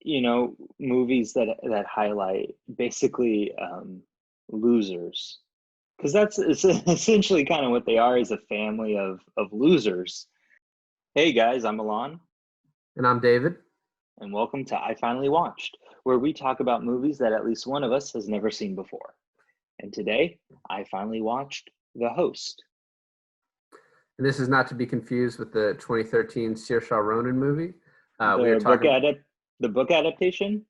movies that highlight basically losers, because that's essentially kind of what they are, is a family of losers. Hey guys, I'm Alain, And I'm David. and welcome to I Finally Watched, where we talk about movies that at least one of us has never seen before. And today, I finally watched The Host. And this is not to be confused with the 2013 Saoirse Ronan movie. We are The book talking, adapt the book adaptation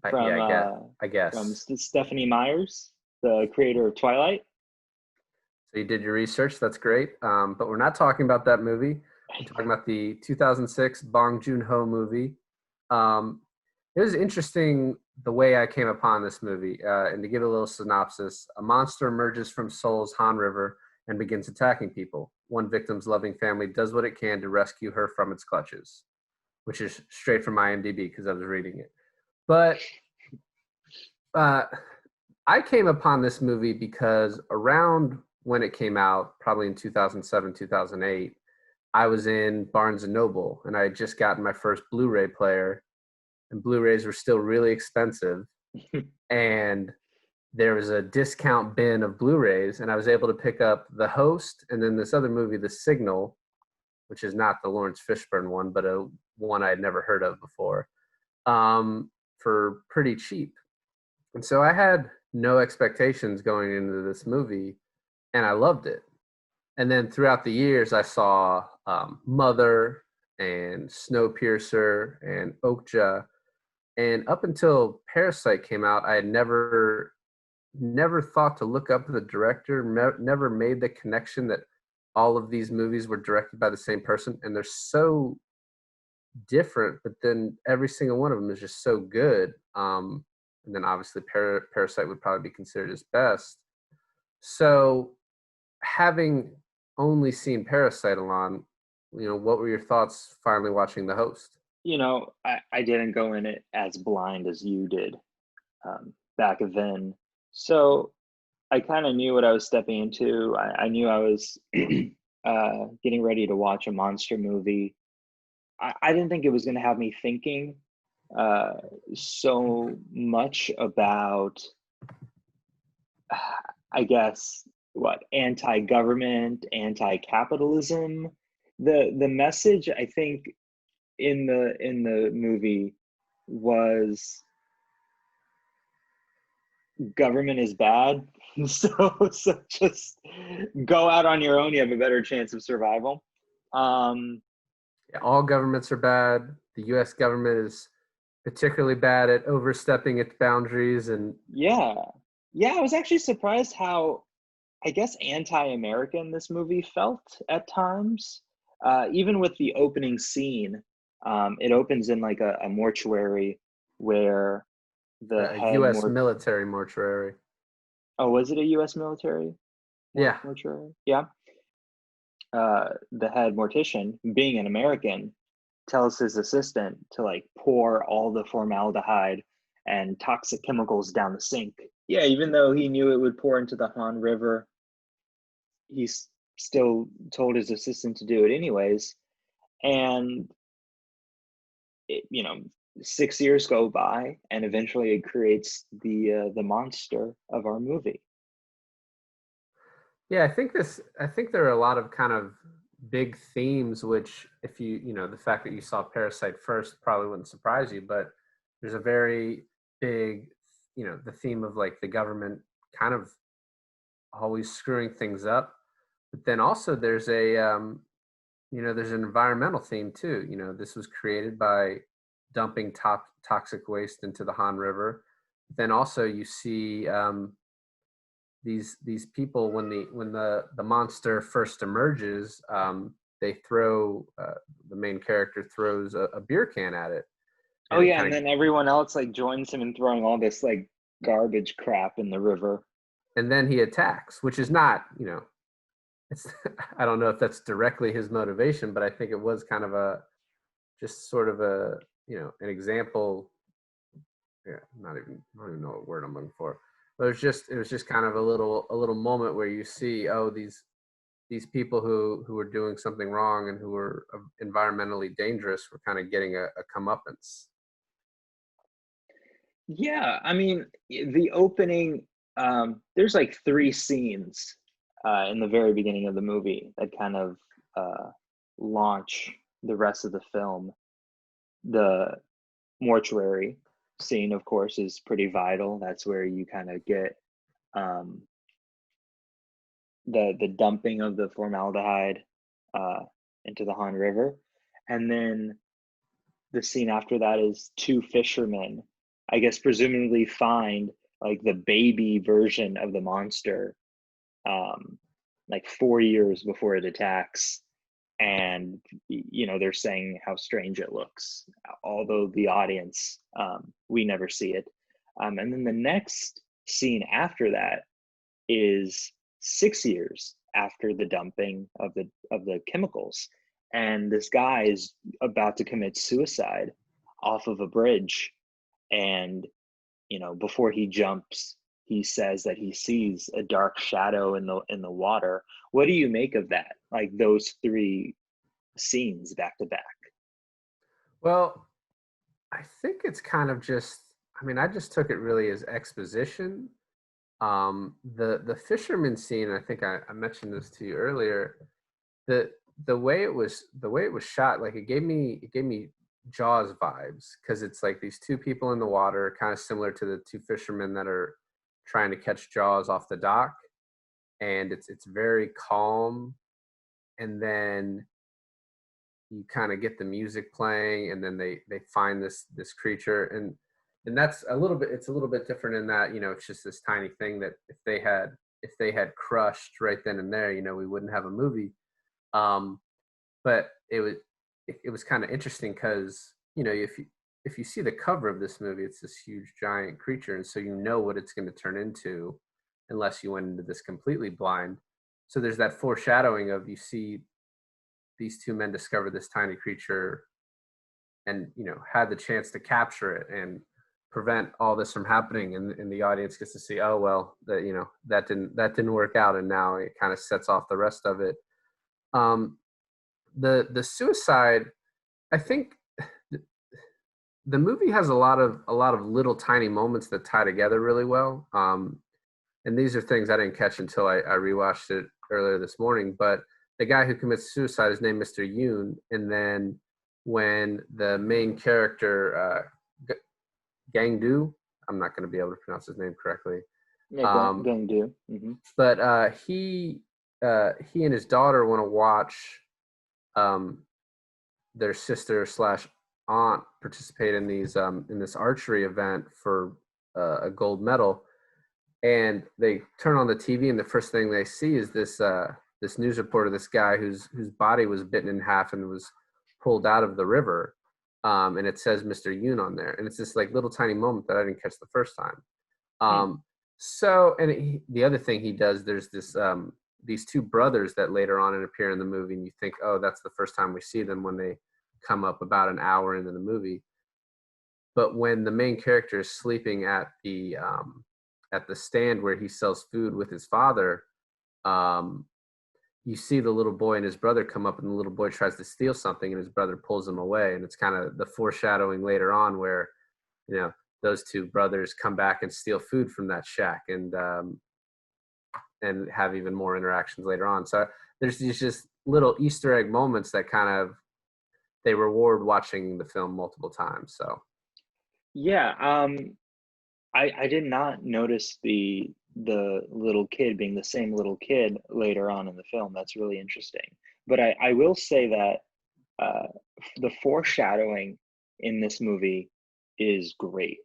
yeah, from I guess. Stephanie Meyers, the creator of Twilight. So you did your research. That's great. But we're not talking about that movie. We're talking about the 2006 Bong Joon-ho movie. Um, it was interesting the way I came upon this movie. And to give a little synopsis, a monster emerges from Seoul's Han River and begins attacking people. One victim's loving family does what it can to rescue her from its clutches, which is straight from IMDb because I was reading it. But uh, I came upon this movie because around when it came out, probably in 2007, 2008, I was in Barnes and Noble and I had just gotten my first Blu-ray player, and Blu-rays were still really expensive. And there was a discount bin of Blu-rays, and I was able to pick up The Host and then this other movie, The Signal, which is not the Lawrence Fishburne one, but a one I had never heard of before, for pretty cheap. And so I had no expectations going into this movie, and I loved it. And then throughout the years, I saw Mother and Snowpiercer and Okja. And up until Parasite came out, I had never thought to look up the director, never made the connection that all of these movies were directed by the same person. And they're so different, but then every single one of them is just so good. And then obviously Parasite would probably be considered his best. So having only seen Parasite, Alon, what were your thoughts finally watching The Host? I didn't go in it as blind as you did back then. So I kind of knew what I was stepping into. I knew I was getting ready to watch a monster movie. I didn't think it was going to have me thinking uh, so much about, I guess, what, anti-government, anti-capitalism. The message, I think, in the movie was government is bad. So just go out on your own. You have a better chance of survival. Um, Yeah, all governments are bad. The U.S. government is particularly bad at overstepping its boundaries. And yeah, yeah. I was actually surprised how, I guess, anti-American this movie felt at times. Even with the opening scene, it opens in like a mortuary where the a head U.S. more. military mortuary. Oh, was it a U.S. military Yeah, mortuary? Yeah. The head mortician, being an American, tells his assistant to like pour all the formaldehyde and toxic chemicals down the sink. Yeah, even though he knew it would pour into the Han River, he's still told his assistant to do it anyways. And it, 6 years go by, and eventually it creates the monster of our movie. yeah. I think there are a lot of kind of big themes, which if the fact that you saw Parasite first probably wouldn't surprise you, but there's a very big, the theme of like the government kind of always screwing things up. But then also there's an environmental theme too. This was created by dumping toxic waste into the Han River. Then also you see these people when the monster first emerges, they throw the main character throws a beer can at it, Oh and it yeah, and kind of then everyone else like joins him in throwing all this like garbage crap in the river. and then he attacks, which is not it's I don't know if that's directly his motivation, but I think it was kind of a just sort of a an example. Yeah, I don't even know what word I'm looking for. But it was just kind of a little moment where you see, oh, these people who were doing something wrong and who were environmentally dangerous were kind of getting a comeuppance. Yeah, I mean, the opening, there's like three scenes in the very beginning of the movie that kind of uh, launch the rest of the film. The mortuary scene, of course, is pretty vital. That's where you kind of get um, the dumping of the formaldehyde uh, into the Han River, and then the scene after that is two fishermen, I guess presumably find like the baby version of the monster, um, like 4 years before it attacks. And, they're saying how strange it looks, although the audience, we never see it. And then the next scene after that is 6 years after the dumping of the chemicals, and this guy is about to commit suicide off of a bridge. And before he jumps, he says that he sees a dark shadow in the water. What do you make of that, like those three scenes back to back? Well, I think it's kind of just, I mean, I just took it really as exposition. The fisherman scene, I think I mentioned this to you earlier. The the way it was shot, like it gave me Jaws vibes, because it's like these two people in the water, kind of similar to the two fishermen that are trying to catch Jaws off the dock, and it's very calm, and then you kind of get the music playing, and then they find this creature, and that's a little bit, it's a little bit different in that, it's just this tiny thing that if they had crushed right then and there, we wouldn't have a movie. Um but it was kind of interesting, because if you see the cover of this movie, it's this huge giant creature, and so you know what it's going to turn into, unless you went into this completely blind. So there's that foreshadowing of, you see these two men discover this tiny creature, and had the chance to capture it and prevent all this from happening, and the audience gets to see, oh well, that didn't work out, and now it kind of sets off the rest of it. Um the suicide, I think the movie has a lot of little tiny moments that tie together really well. And these are things I didn't catch until I rewatched it earlier this morning. But the guy who commits suicide is named Mr. Yoon, and then when the main character, Gangdu, I'm not going to be able to pronounce his name correctly, Yeah, um, going to. Hmm. but he and his daughter want to watch um, their sister slash aunt participate in this archery event for a gold medal, and they turn on the TV, and the first thing they see is this news report of this guy whose body was bitten in half and was pulled out of the river, and it says Mr. Yoon on there, and it's this like little tiny moment that I didn't catch the first time. Hmm. So, and the other thing he does, there's these two brothers that later on appear in the movie, and you think, oh, that's the first time we see them, when they come up about an hour into the movie. But when the main character is sleeping at the stand where he sells food with his father, um, you see the little boy and his brother come up, and the little boy tries to steal something, and his brother pulls him away, and it's kind of the foreshadowing later on, where you know those two brothers come back and steal food from that shack, and have even more interactions later on. So there's these just little Easter egg moments that kind of, they reward watching the film multiple times. So Yeah, I did not notice the little kid being the same little kid later on in the film. That's really interesting. But I will say that uh, the foreshadowing in this movie is great.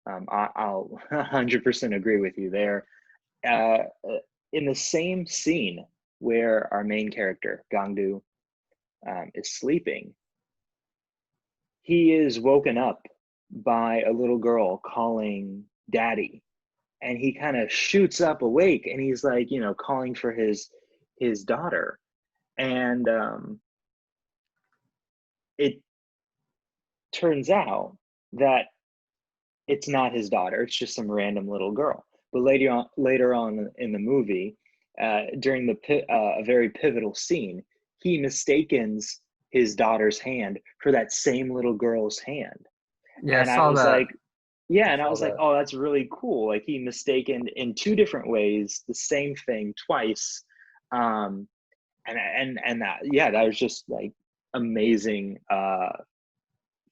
I'll 100% agree with you there. Uh, in the same scene where our main character, Gangdu, is sleeping, he is woken up by a little girl calling daddy, and he kind of shoots up awake, and he's like, calling for his daughter. And it turns out that it's not his daughter, it's just some random little girl. But later on in the movie, during a very pivotal scene, he mistakes his daughter's hand for that same little girl's hand. yeah, I And I saw was like, that. Yeah, I and I saw was like, that. oh, that's really cool. Like he mistaken in two different ways the same thing twice. Um, and that, yeah, that was just like amazing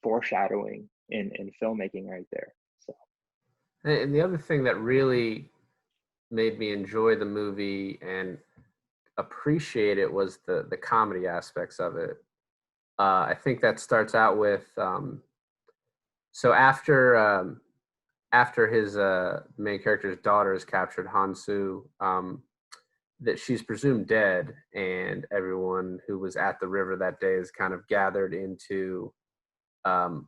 foreshadowing in filmmaking right there. So And the other thing that really made me enjoy the movie and appreciate it was the comedy aspects of it. I think that starts out with so after his main character's daughter is captured, Hansu, that she's presumed dead, and everyone who was at the river that day is kind of gathered into um,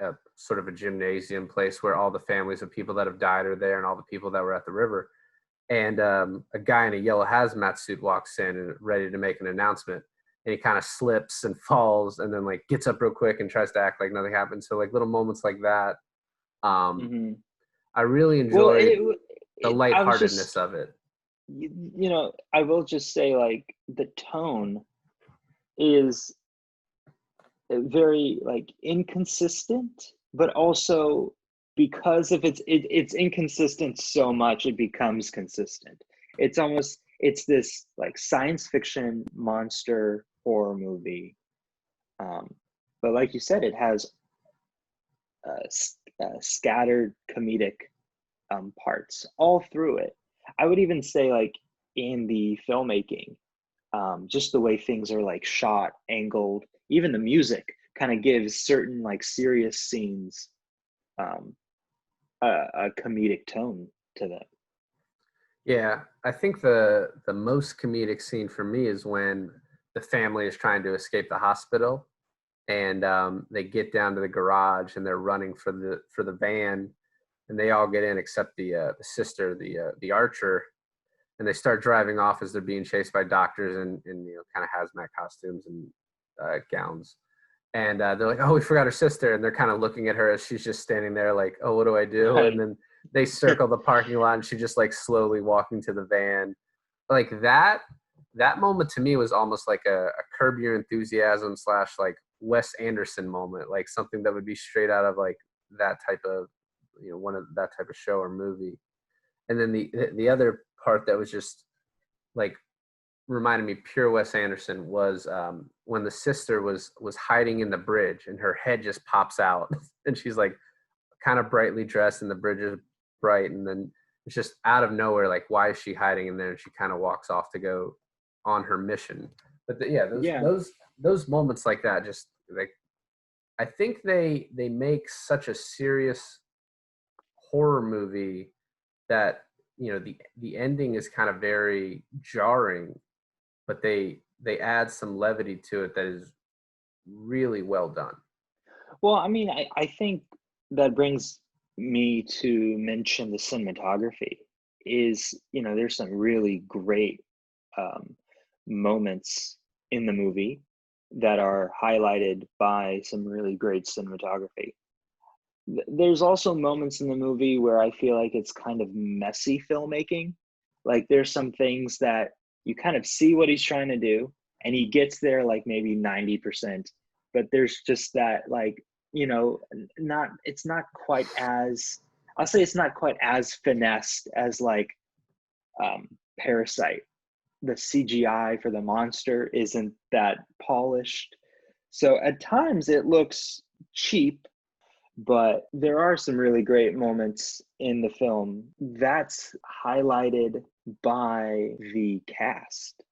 a sort of a gymnasium place where all the families of people that have died are there, and all the people that were at the river. And a guy in a yellow hazmat suit walks in and ready to make an announcement, and he kind of slips and falls, and then like gets up real quick and tries to act like nothing happened. So like little moments like that, um, mhm. I really Well, enjoyed the I was lightheartedness just, of it. I will just say like the tone is very like inconsistent, but also because of it's inconsistent so much it becomes consistent. It's almost it's this like science fiction monster horror movie, um, but like you said, it has scattered comedic parts all through it. I would even say like in the filmmaking, just the way things are like shot, angled, even the music kind of gives certain like serious scenes um, a comedic tone to them. Yeah, I think the most comedic scene for me is when the family is trying to escape the hospital, and they get down to the garage and they're running for the van, and they all get in except the sister, the archer, and they start driving off as they're being chased by doctors in kind of hazmat costumes and gowns. And they're like, "Oh, we forgot her sister," and they're kind of looking at her as she's just standing there, like, "Oh, what do I do?" And Right. then they circle the parking lot, and she just like slowly walking to the van, like that moment to me was almost like a Curb Your Enthusiasm slash like Wes Anderson moment, like something that would be straight out of like that type of one of that type of show or movie. And then the other part that was just like reminded me pure Wes Anderson was when the sister was hiding in the bridge and her head just pops out and she's like kind of brightly dressed and the bridge is bright, and then it's just out of nowhere like why is she hiding in there, and she kind of walks off to go on her mission. But yeah, Yeah. those moments like that just like I think they make such a serious horror movie that the ending is kind of very jarring, but they add some levity to it that is really well done. Well, I mean, I think that brings me to mention the cinematography. Is there's some really great um, moments in the movie that are highlighted by some really great cinematography. There's also moments in the movie where I feel like it's kind of messy filmmaking. Like there's some things that you kind of see what he's trying to do, and he gets there like maybe 90%, but there's just that like, not it's not quite as I'll say it's not quite as finessed as like um Parasite. The CGI for the monster isn't that polished. So at times it looks cheap, but there are some really great moments in the film that's highlighted by the cast.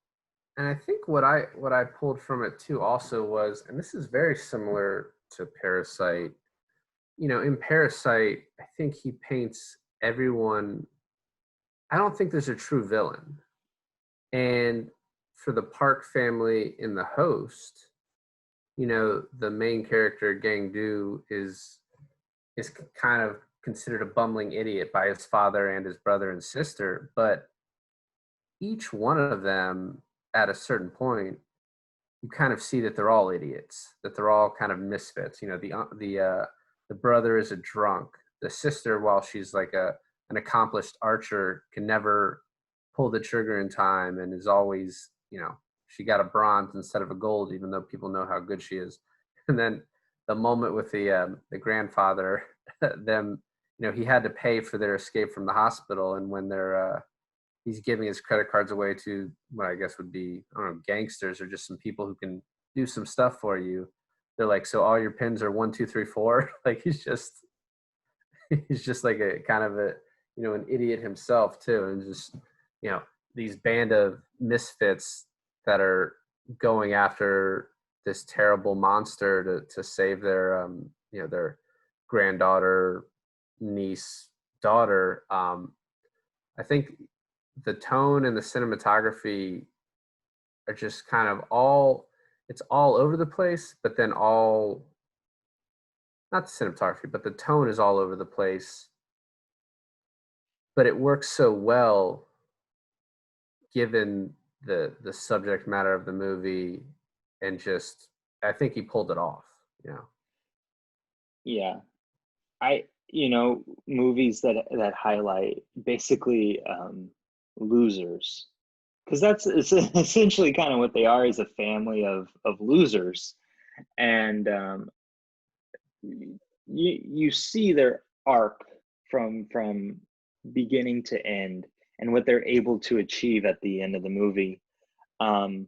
And I think what I pulled from it too also was, and this is very similar to Parasite. In Parasite, I think he paints everyone. I don't think there's a true villain. And for the Park family in The Host, the main character Gang Du is kind of considered a bumbling idiot by his father and his brother and sister, but each one of them at a certain point you kind of see that they're all idiots, that they're all kind of misfits. The brother is a drunk. The sister, while she's like an accomplished archer, can never pull the trigger in time and is always, she got a bronze instead of a gold, even though people know how good she is. And then the moment with the grandfather, them he had to pay for their escape from the hospital, and when he's giving his credit cards away to what I guess would be, I don't know, gangsters or just some people who can do some stuff for you. They're like, so all your pins are 1, 2, 3, 4. Like he's just like a kind of a, an idiot himself too, and just these band of misfits that are going after this terrible monster to save their granddaughter, niece, daughter. I think the tone and the cinematography are just kind of it's all over the place, but then not the cinematography, but the tone is all over the place, but it works so well given the subject matter of the movie, and just I think he pulled it off. Yeah. Movies that highlight basically losers, because that's essentially kind of what they are, is a family of losers. And you see their arc from beginning to end, and what they're able to achieve at the end of the movie. I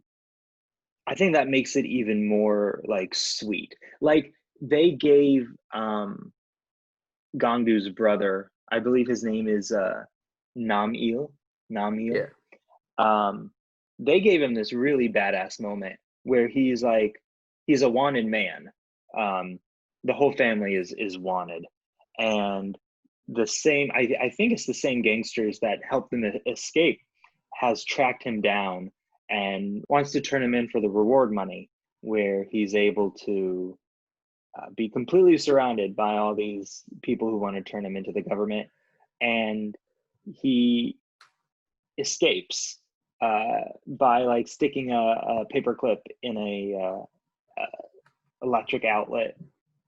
think that makes it even more like sweet. Like, they gave Gongdu's brother, I believe his name is Nam-il. Nam-il. Yeah. They gave him this really badass moment where he's a wanted man. The whole family is wanted, and the same, I think it's the same gangsters that helped them escape, has tracked him down and wants to turn him in for the reward money, where he's able to be completely surrounded by all these people who want to turn him into the government, and he escapes by like sticking a paperclip in a electric outlet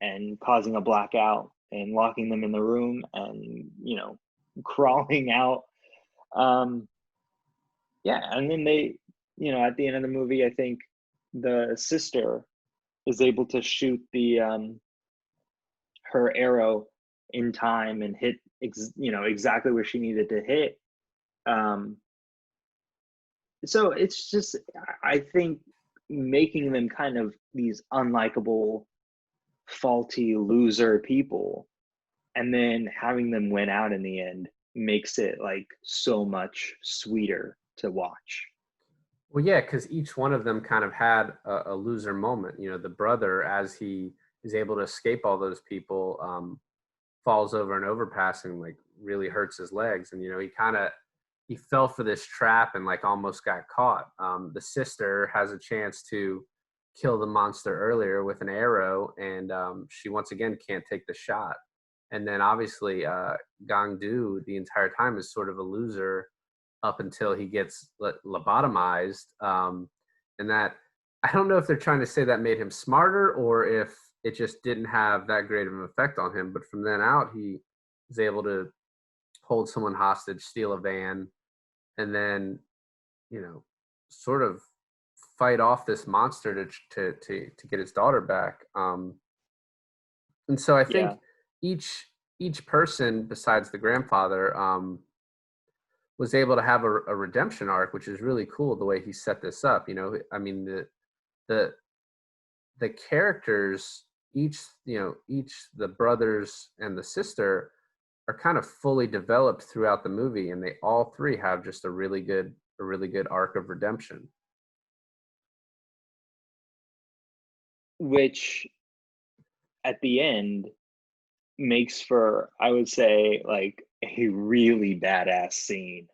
and causing a blackout and locking them in the room, and crawling out. Yeah, and then they, at the end of the movie, I think the sister is able to shoot the her arrow in time and hit exactly where she needed to hit. So it's just, I think, making them kind of these unlikable, faulty loser people, and then having them win out in the end makes it like so much sweeter to watch. Well, yeah, because each one of them kind of had a loser moment. The brother, as he is able to escape all those people, falls over an overpass and like really hurts his legs, and he fell for this trap and like almost got caught. The sister has a chance to kill the monster earlier with an arrow, and she once again can't take the shot. And then obviously Gangdu the entire time is sort of a loser up until he gets lobotomized. And that, I don't know if they're trying to say that made him smarter or if it just didn't have that great of an effect on him. But from then out, he was able to hold someone hostage, steal a van, and then, sort of fight off this monster to get his daughter back. And so I Yeah. think each person besides the grandfather was able to have a redemption arc, which is really cool the way he set this up. I mean, the characters, each the brothers and the sister are kind of fully developed throughout the movie, and they all three have just a really good arc of redemption. Which at the end makes for, I would say, like a really badass scene,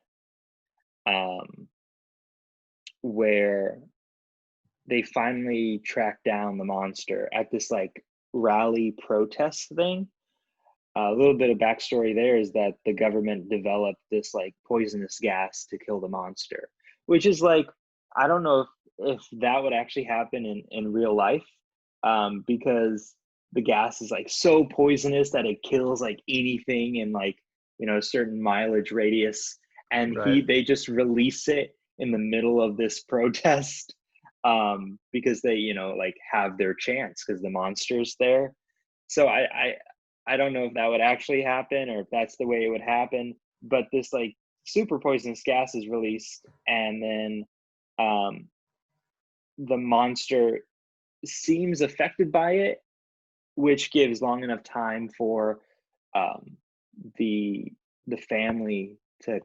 where they finally track down the monster at this like rally protest thing. A little bit of backstory there is that the government developed this like poisonous gas to kill the monster, which is like, I don't know if that would actually happen in real life, because the gas is like so poisonous that it kills like anything in like a certain mileage radius, and Right. they just release it in the middle of this protest, because they like have their chance because the monster's there. So I don't know if that would actually happen or if that's the way it would happen, but this like super poisonous gas is released, and then um, the monster seems affected by it, which gives long enough time for um, the the family to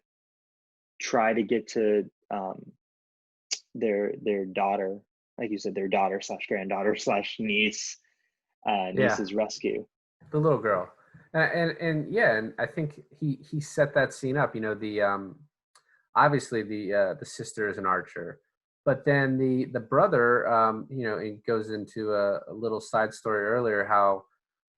try to get to their daughter, like you said, their daughter slash granddaughter slash niece, Yeah, niece's rescue. the little girl. And yeah, and I think he set that scene up. You know, the obviously the sister is an archer, but then the brother, you know, it goes into a little side story earlier how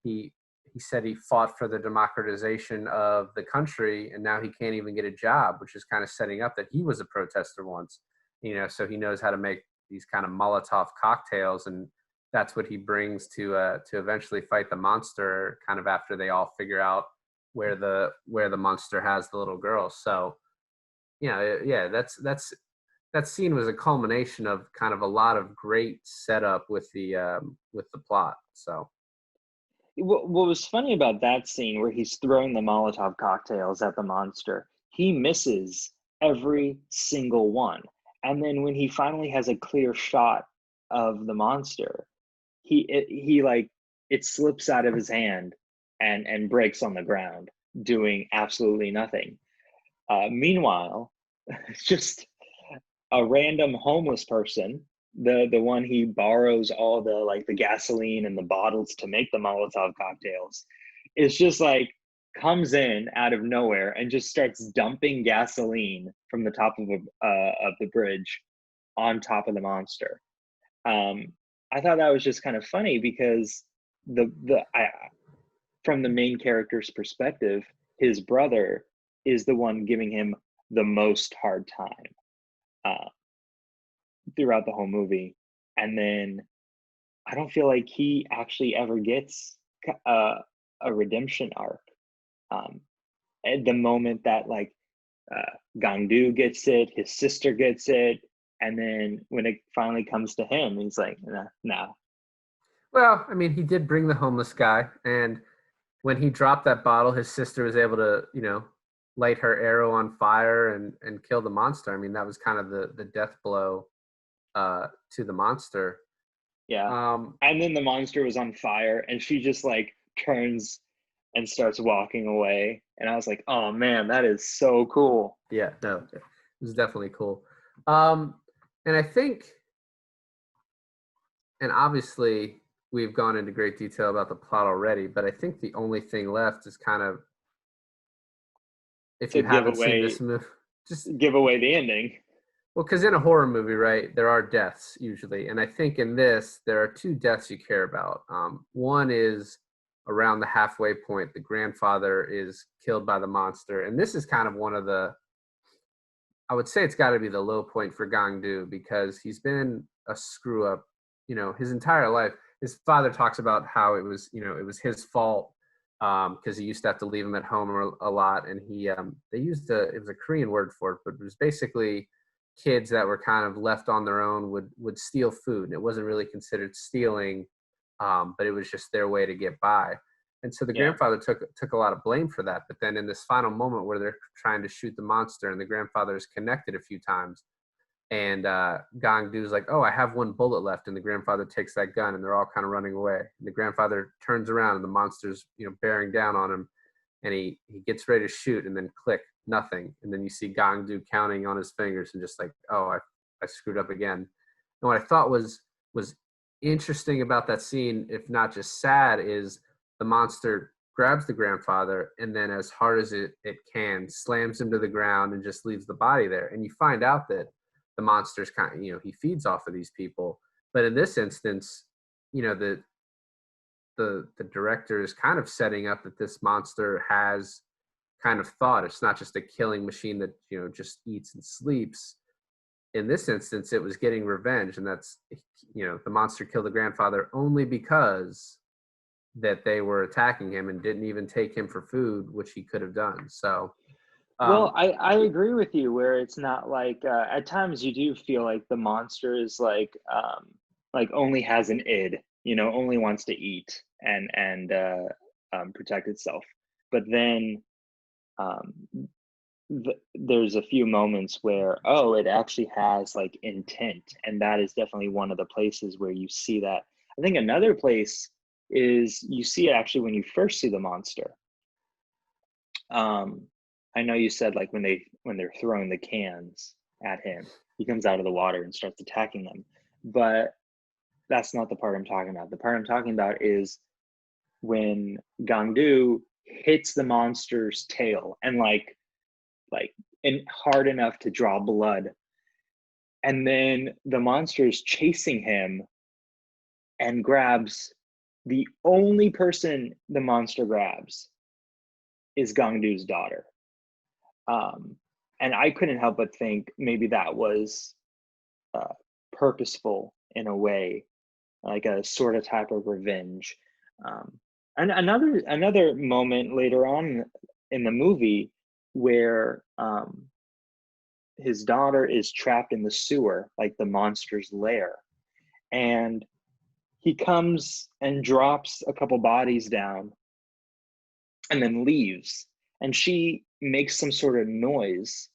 he he said he fought for the democratization of the country, and now he can't even get a job, which is kind of setting up that he was a protester once. You know, so he knows how to make these kind of Molotov cocktails, and that's what he brings to eventually fight the monster. Kind of after they all figure out where the monster has the little girl. So yeah, that scene was a culmination of kind of a lot of great setup with the plot. So What was funny about that scene where he's throwing the Molotov cocktails at the monster, he misses every single one. And then when he finally has a clear shot of the monster, he like it slips out of his hand and breaks on the ground, doing absolutely nothing. Meanwhile, just a random homeless person, the one he borrows all the like the gasoline and the bottles to make the Molotov cocktails, is just like comes in out of nowhere and just starts dumping gasoline from the top of the bridge on top of the monster. um I thought that was just kind of funny because from the main character's perspective, his brother is the one giving him the most hard time uh, throughout the whole movie. And then I don't feel like he actually ever gets a, a redemption arc. Um, at the moment that like Gangdu gets it, his sister gets it, and then when it finally comes to him, he's like, nah, nah. well, I mean, he did bring the homeless guy, and when he dropped that bottle, his sister was able to, you know, light her arrow on fire and kill the monster. I mean, that was kind of the death blow to the monster. Yeah. Um, And then the monster was on fire, and she just like turns and starts walking away. And I was like, oh man, that is so cool. yeah, no, it was definitely cool. Um, and I think, and obviously, we've gone into great detail about the plot already, but I think the only thing left is kind of if To you haven't seen this movie, just give away the ending. well, because in a horror movie, right, there are deaths usually, and I think in this there are two deaths you care about. One is around the halfway point; the grandfather is killed by the monster, and this is kind of one of the. I would say it's got to be the low point for Gangdu because he's been a screw up, you know, his entire life. His father talks about how it was, you know, it was his fault because he used to have to leave him at home a lot, and he they used it was a Korean word for it, but it was basically kids that were kind of left on their own would steal food, and it wasn't really considered stealing, but it was just their way to get by. And so the Yeah. grandfather took a lot of blame for that. But then in this final moment where they're trying to shoot the monster, and the grandfather is connected a few times, and Gong Du's like, "Oh, I have one bullet left," and the grandfather takes that gun, and they're all kind of running away. And the grandfather turns around, and the monster's bearing down on him, and he gets ready to shoot, and then click, nothing, and then you see Gong Du counting on his fingers, and just like, "Oh, I screwed up again." And what I thought was interesting about that scene, if not just sad, is the monster grabs the grandfather and then as hard as it can slams him to the ground and just leaves the body there, and you find out that the monster's kind of, he feeds off of these people. But in this instance, the the director is kind of setting up that this monster has kind of thought. It's not just a killing machine that just eats and sleeps. In this instance, it was getting revenge, and that's the monster killed the grandfather only because that they were attacking him and didn't even take him for food, which he could have done. So, Well, um, I agree with you where it's not like at times you do feel like the monster is like only has an id, only wants to eat and protect itself. But then um, there's a few moments where, oh, it actually has like intent, and that is definitely one of the places where you see that. I think another place is you see it actually when you first see the monster. um I know you said like when they're throwing the cans at him, he comes out of the water and starts attacking them, but that's not the part I'm talking about. The part I'm talking about is when Gangdu hits the monster's tail and like and hard enough to draw blood, and then the monster is chasing him and grabs the only person the monster grabs is Gangdu's daughter. um and I couldn't help but think maybe that was uh, purposeful in a way, like a sort of type of revenge. um and another moment later on in the movie where his daughter is trapped in the sewer, like the monster's lair. And he comes and drops a couple bodies down and then leaves. And she makes some sort of noise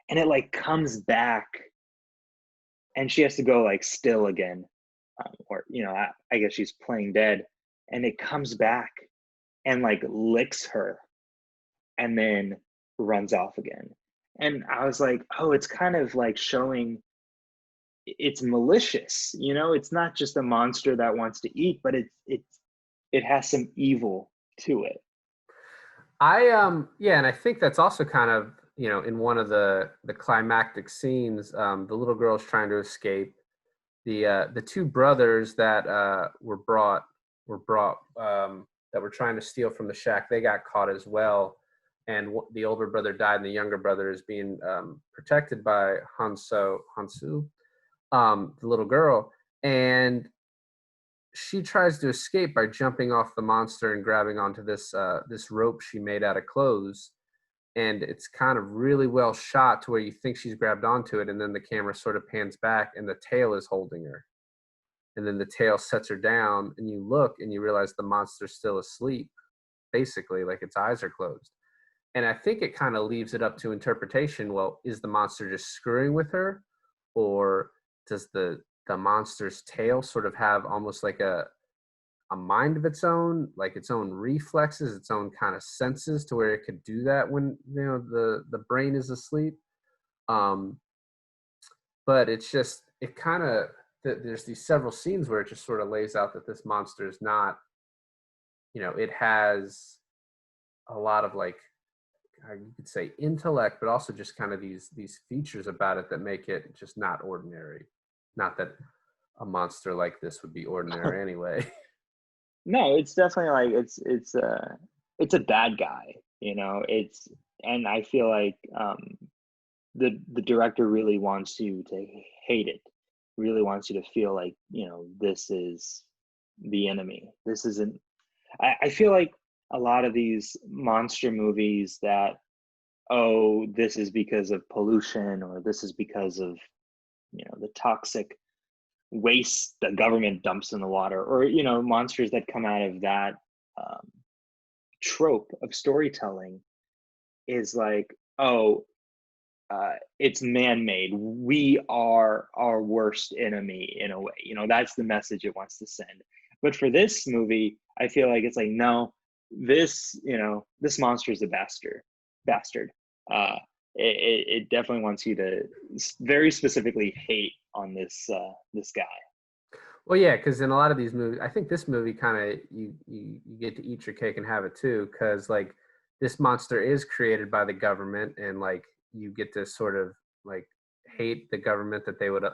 and it like comes back and she has to go like still again. Or, I guess she's playing dead, and it comes back and like licks her and then runs off again. And I was like, oh, it's kind of like showing it's malicious. It's not just a monster that wants to eat, but it has some evil to it. Yeah, and I think that's also kind of, in one of the climactic scenes, the little girl's trying to escape. The two brothers that were brought that were trying to steal from the shack, they got caught as well. And the older brother died, and the younger brother is being protected by Hansu, the little girl. And she tries to escape by jumping off the monster and grabbing onto this rope she made out of clothes. And it's kind of really well shot to where you think she's grabbed onto it, and then the camera sort of pans back and the tail is holding her. And then the tail sets her down, and you look and you realize the monster's still asleep, basically, like its eyes are closed. And I think it kind of leaves it up to interpretation. Well, is the monster just screwing with her, or does the monster's tail sort of have almost like a mind of its own, like its own reflexes, its own kind of senses, to where it could do that when the brain is asleep? um but it's just, it kind of, there's these several scenes where it just sort of lays out that this monster is not, it has a lot of, like, you could say intellect, but also just kind of these features about it that make it just not ordinary. Not that a monster like this would be ordinary anyway. No, it's definitely like it's a bad guy. It's And I feel like the director really wants you to hate it, really wants you to feel like this is the enemy. This isn't. I feel like a lot of these monster movies that, oh, this is because of pollution, or this is because of the toxic waste the government dumps in the water, or monsters that come out of that um, trope of storytelling, is like, oh, it's man-made, we are our worst enemy in a way. That's the message it wants to send. But for this movie, I feel like it's like, no, this monster is a bastard. It definitely wants you to very specifically hate on this guy. Well, yeah, because in a lot of these movies, I think this movie kind of, you get to eat your cake and have it too, because like this monster is created by the government, and like you get to sort of like hate the government that they would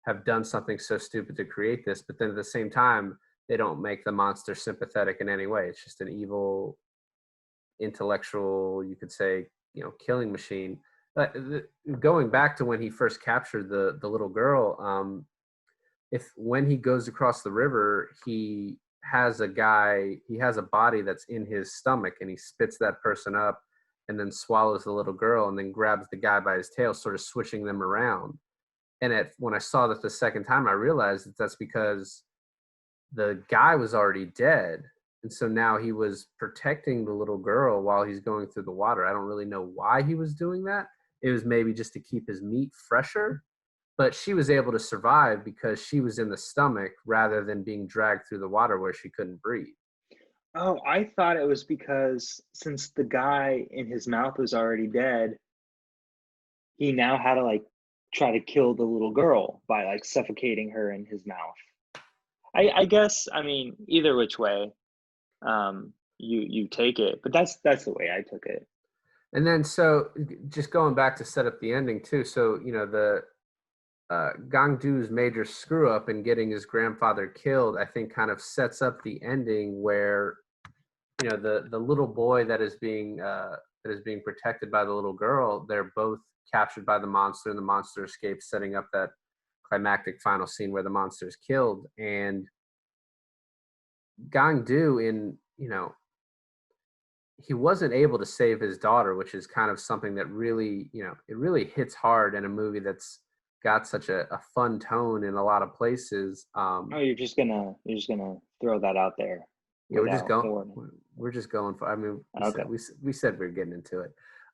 have done something so stupid to create this, but then at the same time they don't make the monster sympathetic in any way. It's just an evil, intellectual, you could say, killing machine. Going back to when he first captured the little girl, if when he goes across the river, he has a body that's in his stomach, and he spits that person up and then swallows the little girl and then grabs the guy by his tail, sort of switching them around. And when I saw that the second time, I realized that's because the guy was already dead, And so now he was protecting the little girl while he's going through the water. I don't really know why he was doing that. It was maybe just to keep his meat fresher, but she was able to survive because she was in the stomach rather than being dragged through the water where she couldn't breathe. Oh, I thought it was because since the guy in his mouth was already dead, he now had to like try to kill the little girl by like suffocating her in his mouth. I guess I mean either which way, you take it, but that's the way I took it. And then, so just going back to set up the ending too. So, the Gong Du's major screw up in getting his grandfather killed, I think, kind of sets up the ending where the little boy that is being protected by the little girl. They're both captured by the monster, and the monster escapes, setting up that climactic final scene where the monster is killed. And Gong Du, he wasn't able to save his daughter, which is kind of something that really, it really hits hard in a movie that's got such a fun tone in a lot of places. Oh, you're just gonna throw that out there Yeah, without warning. we're just going for. I mean, Okay. we said we are getting into it.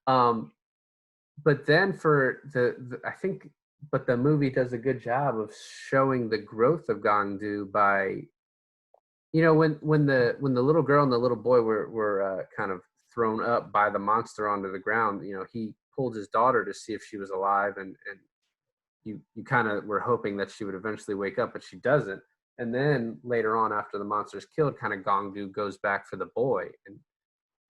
Um, but then for I think, but the movie does a good job of showing the growth of Gong Du by, when the little girl and the little boy were kind of thrown up by the monster onto the ground. He pulled his daughter to see if she was alive, and you kind of were hoping that she would eventually wake up, but she doesn't. And then later on, after the monster's killed, kind of Gong Du goes back for the boy and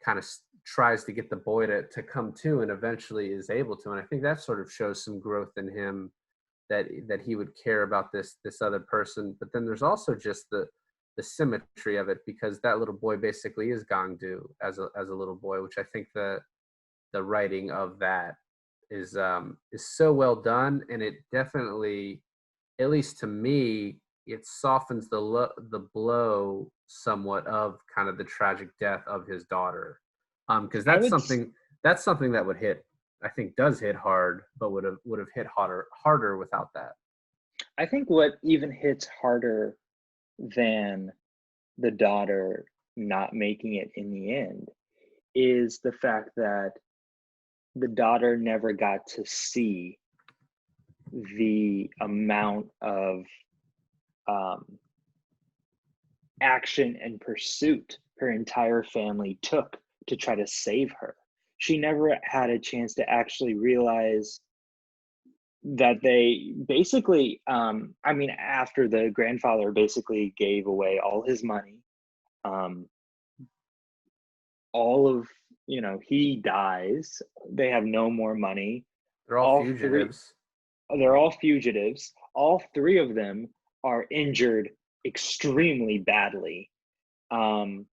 kind of tries to get the boy to come to, and eventually is able to. And I think that sort of shows some growth in him, that he would care about this other person. But then there's also just the symmetry of it, because that little boy basically is Gong Du as a little boy, which I think the writing of that is so well done. And it definitely, at least to me, it softens the blow somewhat of kind of the tragic death of his daughter, because I that's would something that would hit, I think, does hit hard, but would have hit harder without that. I think what even hits harder than the daughter not making it in the end is the fact that the daughter never got to see the amount of um, action and pursuit her entire family took to try to save her. She never had a chance to actually realize that they basically, I mean, after the grandfather basically gave away all his money, um, all of, he dies, they have no more money. They're all All three, fugitives. they're all fugitives. All three of them are injured extremely badly. Um,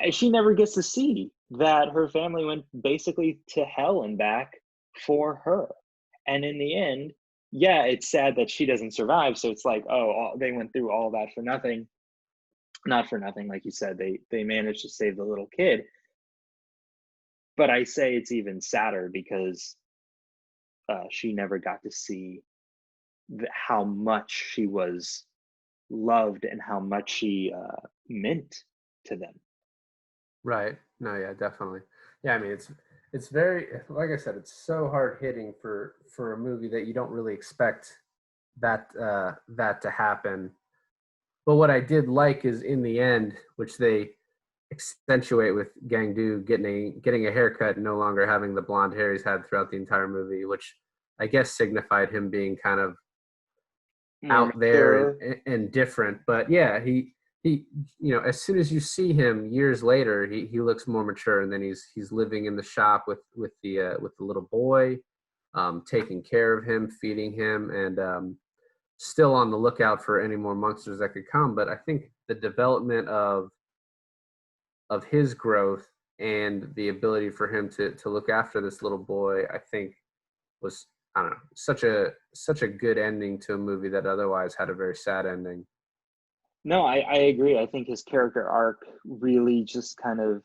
she never gets to see that her family went basically to hell and back for her. And in the end, yeah, it's sad that she doesn't survive. So it's like, oh, they went through all that for nothing. Not for nothing, like you said, they managed to save the little kid. But I say it's even sadder because she never got to see how much she was loved and how much she meant to them. Right. No, yeah, definitely. Yeah, I mean, it's very, like I said, it's so hard hitting for a movie that you don't really expect that to happen. But what I did like is, in the end, which they accentuate with Gang Du getting a haircut and no longer having the blonde hair he's had throughout the entire movie, which I guess signified him being kind of More out there mature. and different. But yeah, he as soon as you see him years later, he looks more mature, and then he's living in the shop with the little boy, taking care of him, feeding him, and still on the lookout for any more monsters that could come. But I think the development of his growth and the ability for him to look after this little boy, I think, was, I don't know, such a good ending to a movie that otherwise had a very sad ending. No, I agree. I think his character arc really just kind of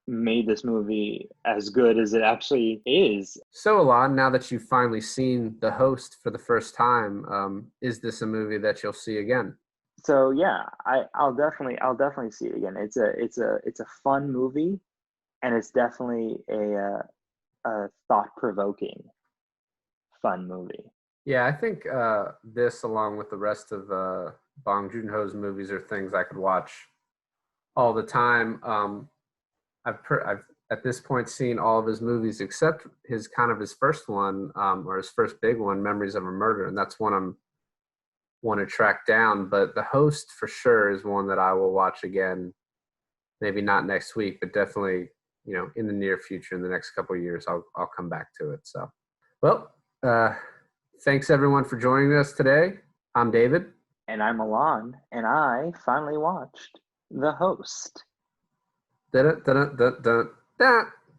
made this movie as good as it actually is. So, Alon, now that you've finally seen The Host for the first time, is this a movie that you'll see again? So yeah, I'll definitely see it again. It's a fun movie, and it's definitely a thought-provoking fun movie. Yeah, I think this, along with the rest of Bong Joon-ho's movies, are things I could watch all the time. I've at this point seen all of his movies except his first one, or his first big one, Memories of a Murder, and that's one I'm want to track down. But The Host for sure is one that I will watch again. Maybe not next week, but definitely in the near future, in the next couple of years, I'll come back to it. So, well, uh, thanks everyone for joining us today. I'm David. And I'm Alain, and I finally watched The Host. Da da da da da da.